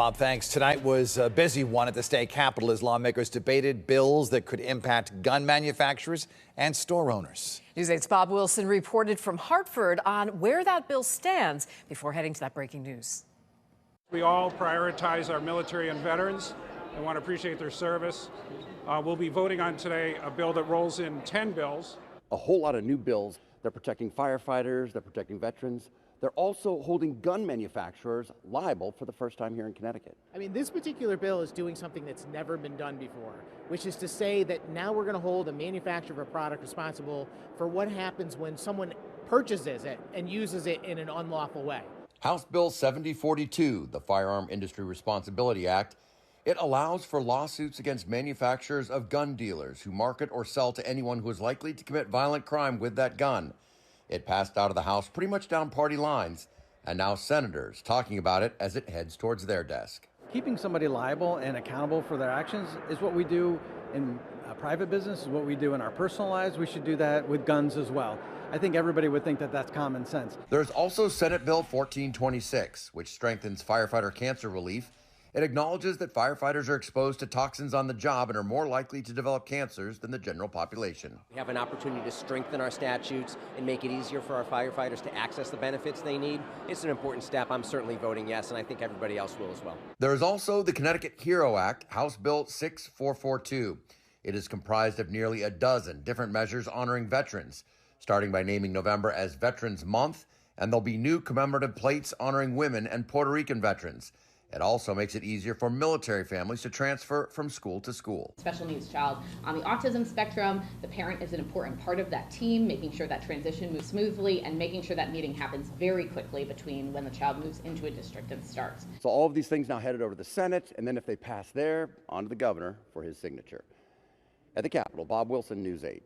Bob, thanks. Tonight was a busy one at the state capitol as lawmakers debated bills that could impact gun manufacturers and store owners. News 8's Bob Wilson reported from Hartford on where that bill stands before heading to that breaking news. We all prioritize our military and veterans and want to appreciate their service. We'll be voting on today a bill that rolls in 10 bills. A whole lot of new bills. They're protecting firefighters, they're protecting veterans. They're also holding gun manufacturers liable for the first time here in Connecticut. I mean, this particular bill is doing something that's never been done before, which is to say that now we're going to hold a manufacturer of a product responsible for what happens when someone purchases it and uses it in an unlawful way. House Bill 7042, the Firearm Industry Responsibility Act, it allows for lawsuits against manufacturers of gun dealers who market or sell to anyone who is likely to commit violent crime with that gun. It passed out of the House pretty much down party lines, and now senators talking about it as it heads towards their desk. Keeping somebody liable and accountable for their actions is what we do in a private business, is what we do in our personal lives. We should do that with guns as well. I think everybody would think that that's common sense. There's also Senate Bill 1426, which strengthens firefighter cancer relief. It acknowledges that firefighters are exposed to toxins on the job and are more likely to develop cancers than the general population. We have an opportunity to strengthen our statutes and make it easier for our firefighters to access the benefits they need. It's an important step. I'm certainly voting yes, and I think everybody else will as well. There is also the Connecticut HERO Act, House Bill 6442. It is comprised of nearly a dozen different measures honoring veterans, starting by naming November as Veterans Month, and there'll be new commemorative plates honoring women and Puerto Rican veterans. It also makes it easier for military families to transfer from school to school. Special needs child on the autism spectrum, the parent is an important part of that team, making sure that transition moves smoothly and making sure that meeting happens very quickly between when the child moves into a district and starts. So all of these things now headed over to the Senate, and then if they pass there, on to the governor for his signature. At the Capitol, Bob Wilson, News 8.